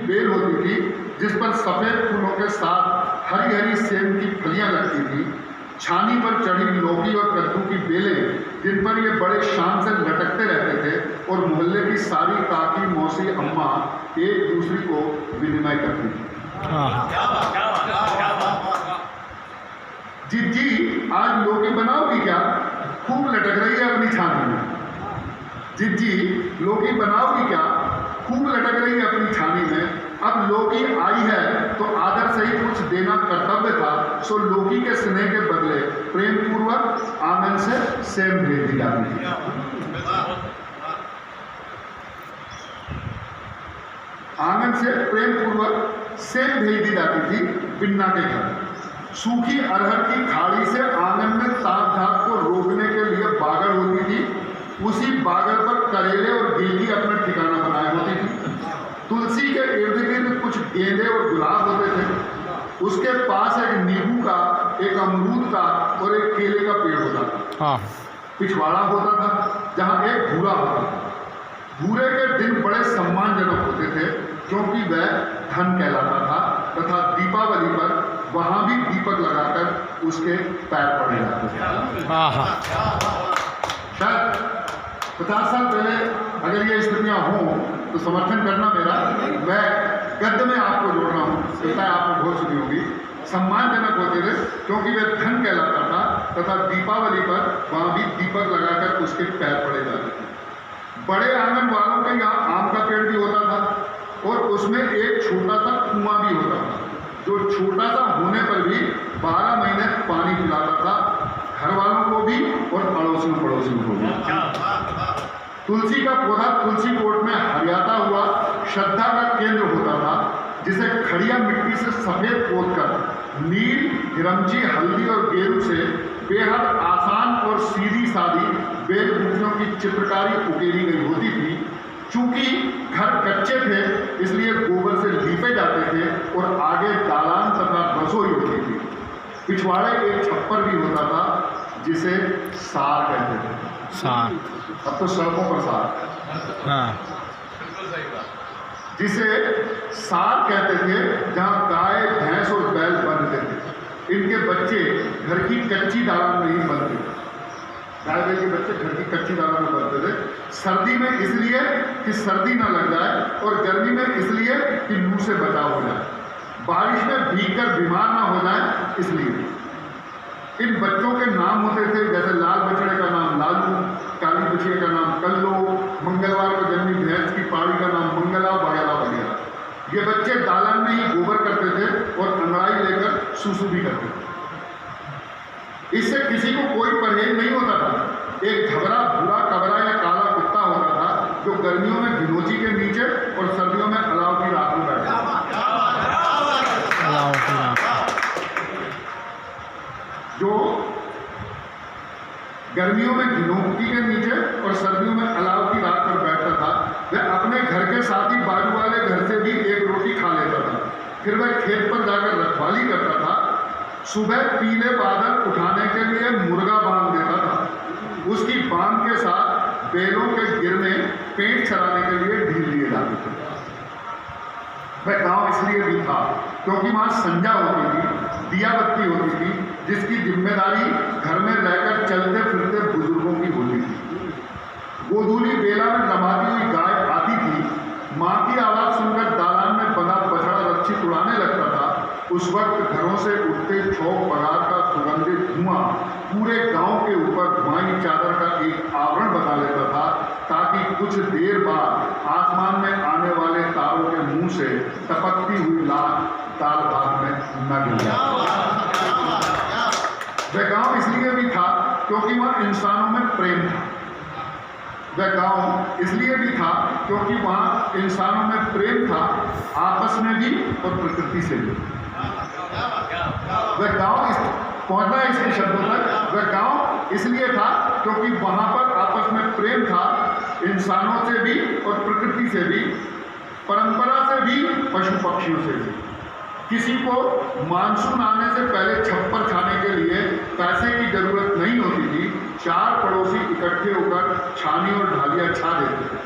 Bell होती थी जिस पर सफ़ेद फूलों के साथ हरी हरी सेम की फलियां लगती थी। छानी पर चढ़ी लौकी और कद्दू की बेलें जिन पर ये बड़े शान से लटकते रहते थे और मोहल्ले की सारी काकी मौसी अम्मा एक दूसरे को विनिमय करती थी। जी आज लौकी बनाओगी क्या? खूब लटक रही है अपनी छानी में। जी लौकी बनाओगी क्या? खूब लटक रही है अपनी छानी में। अब लौकी आई है तो आदर से ही कुछ देना कर्तव्य था, सो लौकी के स्नेह के बदले प्रेम पूर्वक आंगन से सेम भेज दी जाती थी। आंगन से प्रेम पूर्वक सेम भेज दी जाती थी बिन्ना के घर। सूखी अरहर की खाड़ी से आंगन में ताक झाक को रोकने के लिए बागड़ होती थी। उसी बागड़ पर करेले और गेंदी अपना ठिकाना बनाए होती थी। तुलसी के इर्द गिर्द कुछ गेंदे और गुलाब होते थे। उसके पास एक नींबू का, एक अमरूद का और एक केले का पेड़ होता था। पिछवाड़ा होता था जहाँ एक भूरा होता था। भूरे के दिन बड़े सम्मानजनक होते थे क्योंकि वह धन कहलाता था तथा दीपावली पर वहाँ भी दीपक लगाकर उसके पैर पड़े जाते थे। शायद 50 साल पहले अगर ये स्थितियाँ हों तो समर्थन करना मेरा। मैं गद्य में आपको जोड़ रहा हूँ, कविता आपने बहुत सुनी होगी। सम्मानजनक होते थे क्योंकि वह धन कहलाता था तथा दीपावली पर वहाँ भी दीपक लगाकर उसके पैर पड़े जाते थे। बड़े आंगन वालों के यहाँ आम का पेड़ भी होता था और उसमें एक छोटा सा कुआं भी होता था जो छोटा सा होने पर भी 12 महीने पानी पिलाता था घर वालों को भी और अड़ोसियों पड़ोसियों को भी। तुलसी का पौधा तुलसी कोट में हरियाता हुआ श्रद्धा का केंद्र होता था जिसे खड़िया मिट्टी से सफेद पोतकर नील, हिरमची, हल्दी और गेरू से बेहद आसान और सीधी सादी बेल बूटियों की चित्रकारी उकेरी गई होती थी। चूंकि घर कच्चे थे इसलिए गोबर से लीपे जाते थे और आगे दालान तथा रसोई होती थी। पिछवाड़े एक छप्पर भी होता था जिसे सार कहते थे। सार अब तो सड़कों पर सार, जिसे सार कहते थे, जहाँ गाय, भैंस और बैल बनते थे। इनके बच्चे घर की कच्ची दालान में ही बनते थे। गाय बैल के बच्चे घर की कच्ची दालान में बनते थे। सर्दी में इसलिए कि सर्दी ना लग जाए और गर्मी में इसलिए कि लू से बचाव हो जाए। बारिश में भीगकर बीमार ना हो जाए इसलिए। इन बच्चों के नाम होते थे जैसे लाल बछड़े का नाम लालू, काली बछड़ी का नाम कल्लो, मंगलवार को जन्मी भैंस की पाड़ी का नाम मंगला, वगैरह वगैरह। ये बच्चे दालान में ही गोबर करते थे और अंगड़ाई लेकर सूसू भी करते थे। इससे किसी को कोई परहेज नहीं होता था। एक झबरा, भूरा, कबरा या काला कुत्ता होता था जो गर्मियों में भिनोची के नीचे और सर्दियों में अलाव की रात में बैठता था। जो गर्मियों में भिनोची के नीचे और सर्दियों में अलाव की रात पर बैठता था, वह अपने घर के साथ ही बाजू वाले घर से भी एक रोटी खा लेता था। फिर वह खेत पर जाकर रखवाली करता था। सुबह पीले बादल उठाने के लिए मुर्गा बांध देता था। उसकी बांध के साथ बैलों के गिरने पेट चराने के लिए ढील लिए जाते थे। वह गांव इसलिए भी था क्योंकि वहाँ संजा होती थी, दिया बत्ती होती थी, जिसकी जिम्मेदारी घर में रहकर चलते फिरते बुजुर्गों की होती थी। गोधूली बेला में नमाती हुई गाय आती थी। माँ की आवाज़ सुनकर दालान में बंधा बछड़ा रक्षित उड़ाने लगता था। उस वक्त घरों से उठते छौक पगार का सुगंधित धुआं पूरे गांव के ऊपर धुआंई चादर का एक आवरण बना लेता था ताकि कुछ देर बाद आसमान में आने वाले तारों के मुंह से टपकती हुई लाश दाल भात में न गिर जाए। वह गांव इसलिए भी था क्योंकि वह इंसानों में प्रेम था। वह गांव इसलिए भी था क्योंकि वहाँ इंसानों में प्रेम था, आपस में भी और प्रकृति से भी। वह गांव पहुंचना है इसके शब्दों तक। वह गांव इसलिए था क्योंकि वहाँ पर आपस में प्रेम था, इंसानों से भी और प्रकृति से भी, परंपरा से भी, पशु पक्षियों से भी। किसी को मानसून आने से पहले छप्पर छाने के लिए पैसे की जरूरत नहीं होती थी। 4 पड़ोसी इकट्ठे होकर छानी और ढालियाँ छा देते थे।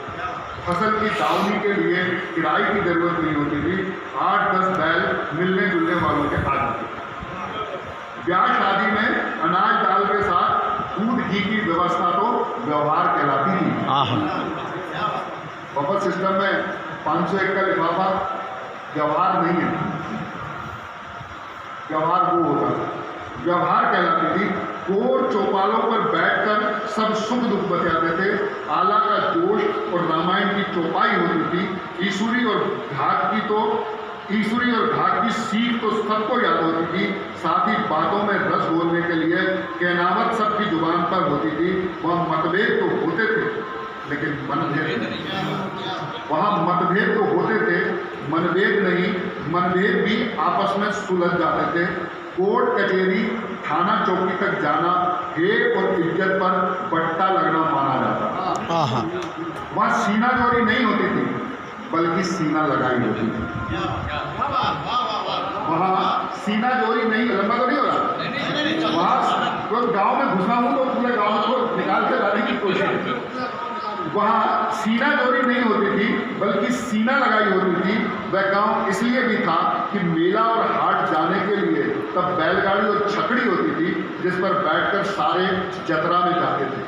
फसल की दावनी के लिए किराए की जरूरत नहीं होती थी। ब्याह शादी में अनाज दाल के साथ दूध घी की व्यवस्था तो व्यवहार कहलाती थी। बफर सिस्टम में 501 का लिफाफा व्यवहार नहीं है, व्यवहार वो होता है, व्यवहार कहलाती थी। कोर चौपालों पर बैठकर सब सुख दुख बतियाते थे। आला का जोश और रामायण की चौपाई होती थी। ईश्वरी और घाट की सीख तो सबको याद होती थी। साथ ही बातों में रस बोलने के लिए कहनावत सबकी जुबान पर होती थी। वह मतभेद तो होते थे लेकिन मनभेद नहीं। वहाँ मतभेद तो होते थे, मनभेद नहीं। मनभेद भी आपस में सुलझ जाते थे। कोर्ट कचहरी थाना चौकी तक जाना हे और इज्जत पर बट्टा लगना माना जाता था। वहाँ सीना जोड़ी नहीं होती थी बल्कि सीना लगाई होती थी। वहाँ सीना जोड़ी नहीं, लंबा तो नहीं हो रहा। वहाँ तो गाँव में घुसा हूँ तो पूरे गाँव को निकाल के लाने की कोशिश। वहाँ सीना जोड़ी नहीं होती थी बल्कि सीना लगाई होती थी। वह गांव इसलिए भी था कि मेला और हाट जाने के लिए तब बैलगाड़ी और छकड़ी होती थी जिस पर बैठकर सारे जतरा में जाते थे।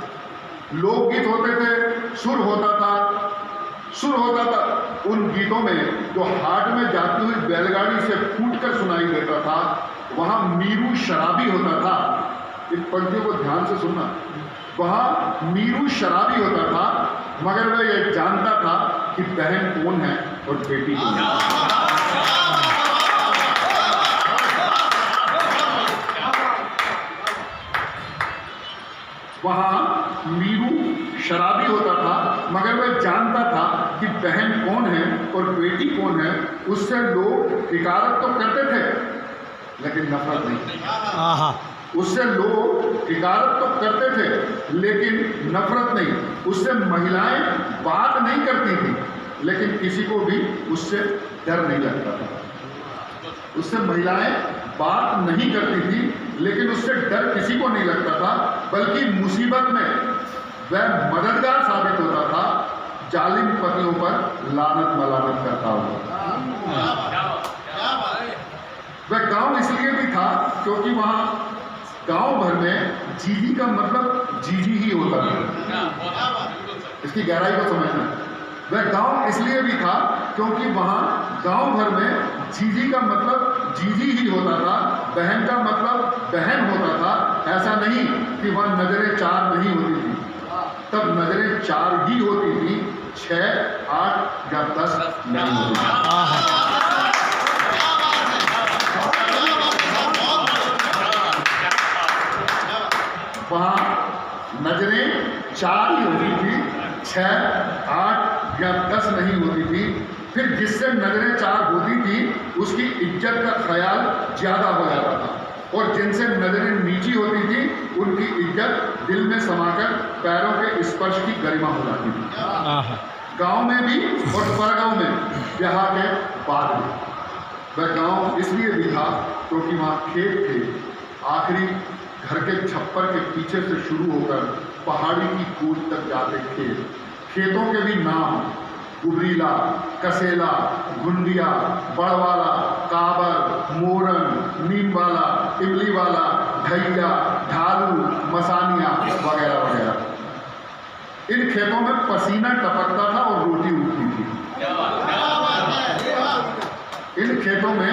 लोकगीत होते थे, सुर होता था उन गीतों में जो हाट में जाती हुई बैलगाड़ी से फूटकर सुनाई देता था। वहाँ मीरू शराबी होता था। इन पंक्तियों को ध्यान से सुनना। वहाँ मीरू शराबी होता था मगर वह यह जानता था कि बहन कौन है और बेटी कौन है। वहाँ मीरू शराबी होता था मगर वह जानता था कि बहन कौन है और बेटी कौन है। उससे लोग हिकारत तो करते थे लेकिन नफरत नहीं। उससे लोग हिकारत तो करते थे लेकिन नफरत नहीं। उससे महिलाएं बात नहीं करती थी लेकिन किसी को भी उससे डर नहीं लगता था। उससे महिलाएं बात नहीं करती थी लेकिन उससे डर किसी को नहीं लगता था बल्कि मुसीबत में वह मददगार साबित होता था। जालिम पतियों पर लानत मलानत करता हुआ। वह गांव इसलिए भी था क्योंकि वहाँ गांव भर में जीजी का मतलब जीजी ही होता था। इसकी गहराई को समझना। वह गांव इसलिए भी था क्योंकि वहाँ गांव भर में जीजी का मतलब जीजी ही होता था, बहन का मतलब बहन होता था। ऐसा नहीं कि वहाँ नजरें चार नहीं होती थी, तब नजरें चार ही होती थी, 6, 8 या 10 नहीं होती थी। वहाँ नजरें 4 ही होती थी, 6, 8 या 10 नहीं होती थी। फिर जिससे नजरें 4 होती थी उसकी इज्जत का ख्याल ज़्यादा हो जाता था और जिनसे नजरें नीची होती थी उनकी इज्जत दिल में समाकर पैरों के स्पर्श की गरिमा हो जाती थी। गांव में भी और परगांव में ब्याह के बाद भी। वह गांव इसलिए भी था क्योंकि वहाँ खेत थे। आखिरी घर के छप्पर के पीछे से शुरू होकर पहाड़ी की कूद तक जाते खेत। खेतों के भी नाम गुबरीला, कसेला, घुंडिया, बड़वाला, काबर, मोरन, नीमवाला, इमलीवाला, ढैया, ढालू, मसानिया वगैरह वगैरह। इन खेतों में पसीना टपकता था और रोटी उगती थी। इन खेतों में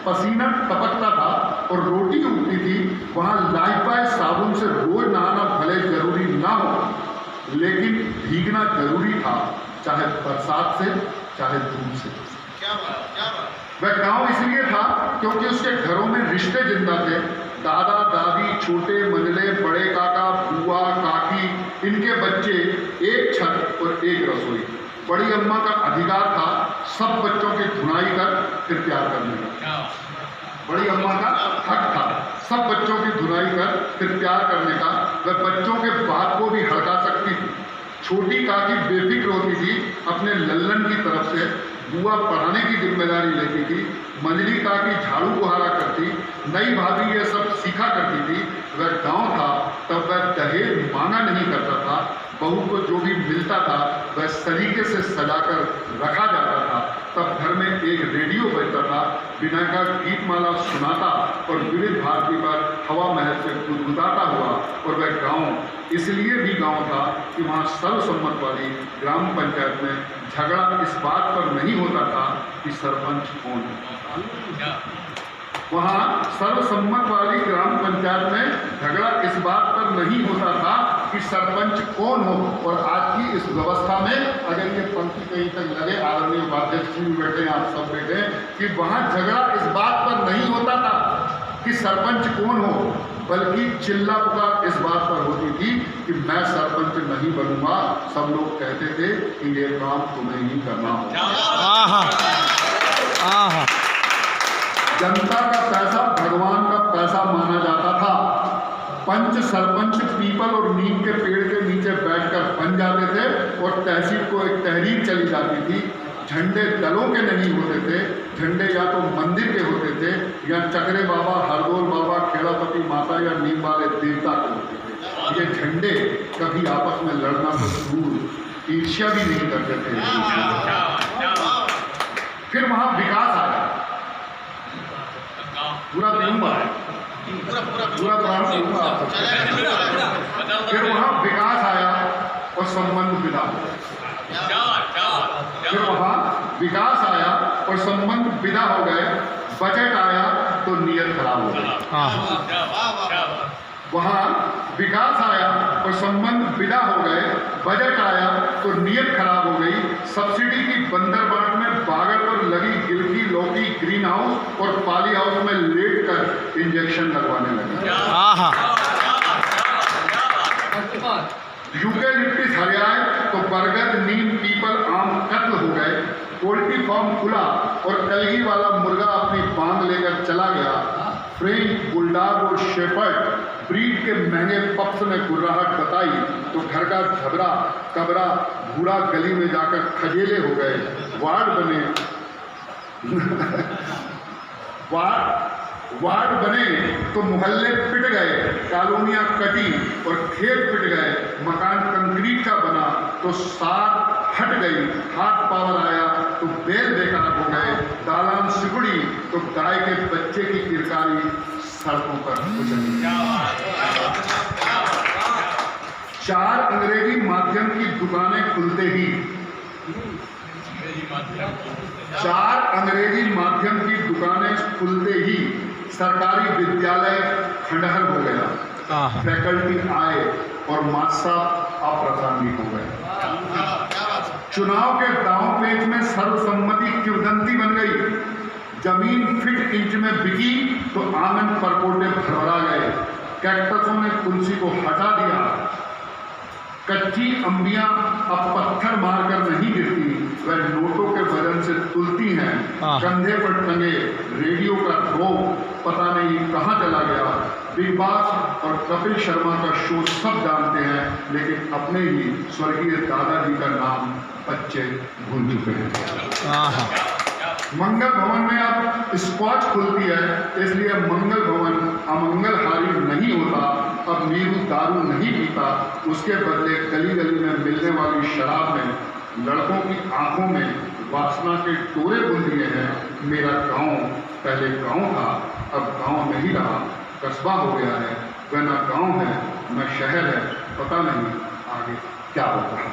पसीना टपकता था और रोटी उगती थी। वहाँ लाइफबॉय साबुन से रोज नहाना भले जरूरी ना हो लेकिन भीगना जरूरी था, चाहे बरसात से चाहे धूप से। वह गांव इसलिए था क्योंकि उसके घरों में रिश्ते जिंदा थे। दादा दादी, छोटे मंझले, बड़े काका, बुआ, काकी, इनके बच्चे, एक छत और एक रसोई। बड़ी अम्मा का अधिकार था सब बच्चों की धुनाई कर फिर प्यार करने का। बड़ी अम्मा का हक था सब बच्चों की धुनाई कर फिर प्यार करने का। वह बच्चों के बाप को भी हड़का सकती थी। छोटी काकी बेफिक्र होती थी अपने लल्लन की तरफ से। बुआ पढ़ाने की जिम्मेदारी लेती थी। मंझली काकी झाड़ू बुहारा करती। नई भाभी ये सब सीखा करती थी। वह गांव था तब वह दहेज मांगा नहीं करता था। बहू को जो भी मिलता था वह सलीके से सजाकर रखा जाता था। तब घर में एक रेडियो बजता था। बिना का गीतमाला सुनाता और विविध भारती पर हवा महल से गुदगुदाता हुआ। और वह गांव इसलिए भी गांव था कि वहाँ सर्वसम्मत वाली ग्राम पंचायत में झगड़ा इस बात पर नहीं होता था कि सरपंच कौन है। वहाँ सर्वसम्मत वाली ग्राम पंचायत में झगड़ा इस बात पर नहीं होता था कि सरपंच कौन हो। और आज की इस व्यवस्था में अगर ये पंक्ति कहीं तक लगे, आदरणीय उपाध्यक्ष जी बैठे हैं, आप सब बैठे हैं, कि वहाँ झगड़ा इस बात पर नहीं होता था कि सरपंच कौन हो, बल्कि चिल्ला पुकार इस बात पर होती थी कि मैं सरपंच नहीं बनूंगा। सब लोग कहते थे कि ये काम तुम्हें ही करना होगा। जनता का पैसा भगवान का पैसा माना जाता था। पंच सरपंच पीपल और नीम के पेड़ के नीचे बैठकर बन जाते थे और तहसील को एक तहरीर चली जाती थी। झंडे दलों के नहीं होते थे, झंडे या तो मंदिर के होते थे या चक्रे बाबा, हरदोल बाबा, खेड़ापति माता या नीम वाले देवता के होते थे। ये झंडे कभी आपस में लड़ना तो दूर, ईर्ष्या भी नहीं करते थे। फिर वहाँ विकास आया, पूरा दूंगा, पूरा फिर वहाँ विकास आया और संबंध विदा हो गए। फिर वहाँ विकास आया और संबंध विदा हो गए। बजट आया तो नियत खराब हो गई। वहाँ विकास आया और संबंध विदा हो गए। बजट आया तो नियत खराब हो गई। सब्सिडी की बंदरबाट में बागड़ पर लगी गिलकी लौकी ग्रीन हाउस और पाली हाउस में लेट कर इंजेक्शन लगवाने लगे। यूकेलिप्टिस हरियाए तो बरगद नीम पीपल आम कत्ल हो गए। पोल्ट्री फार्म खुला और कलगी वाला मुर्गा अपनी बांग लेकर चला गया। फ्रेंच बुलडॉग और शेफर्ड ब्रीड के महंगे पप्स ने गुर्राहट बताई तो घर का झबरा कबरा बूढ़ा गली में जाकर खजेले हो गए। वार्ड बने वार्ड बने तो मोहल्ले पिट गए, कॉलोनियां कटी और खेत पिट गए। मकान कंक्रीट का बना तो सार हट गई। हाथ पावर आया तो बैल बेकार हो गए। दालान सिकुड़ी तो गाय के बच्चे की किरकारी सड़कों पर उजली। 4 अंग्रेजी माध्यम की दुकानें खुलते ही 4 अंग्रेजी माध्यम की दुकानें खुलते ही सरकारी विद्यालय खंडहर हो गया। फैकल्टी आए और मास्टर अप्रासंगिक हो गए। चुनाव के दांव पेच में सर्वसम्मति किंवदंती बन गई। जमीन फीट इंच में बिकी तो आंगन परकोटे भरभरा गए। कैक्टसों ने तुलसी को हटा दिया। कच्ची अंबियां अब पत्थर मारकर नहीं गिरती, वह नोटों के वजन से तुलती हैं। कंधे पर टंगे रेडियो का रोक पता नहीं कहाँ चला गया। बिग बॉस और कपिल शर्मा का शो सब जानते हैं, लेकिन अपने ही स्वर्गीय दादाजी का नाम बच्चे भूल चुके हैं। मंगल भवन में अब स्कॉच खुलती है, इसलिए मंगल भवन अमंगलहारी नहीं होता। अब नीरू दारू नहीं पीता, उसके बदले गली गली में मिलने वाली शराब में लड़कों की आंखों में वासना के टोरे बुन दिए हैं। मेरा गांव पहले गांव था, अब गांव नहीं रहा, कस्बा हो गया है। वह ना गांव है न शहर है, पता नहीं आगे क्या होता है।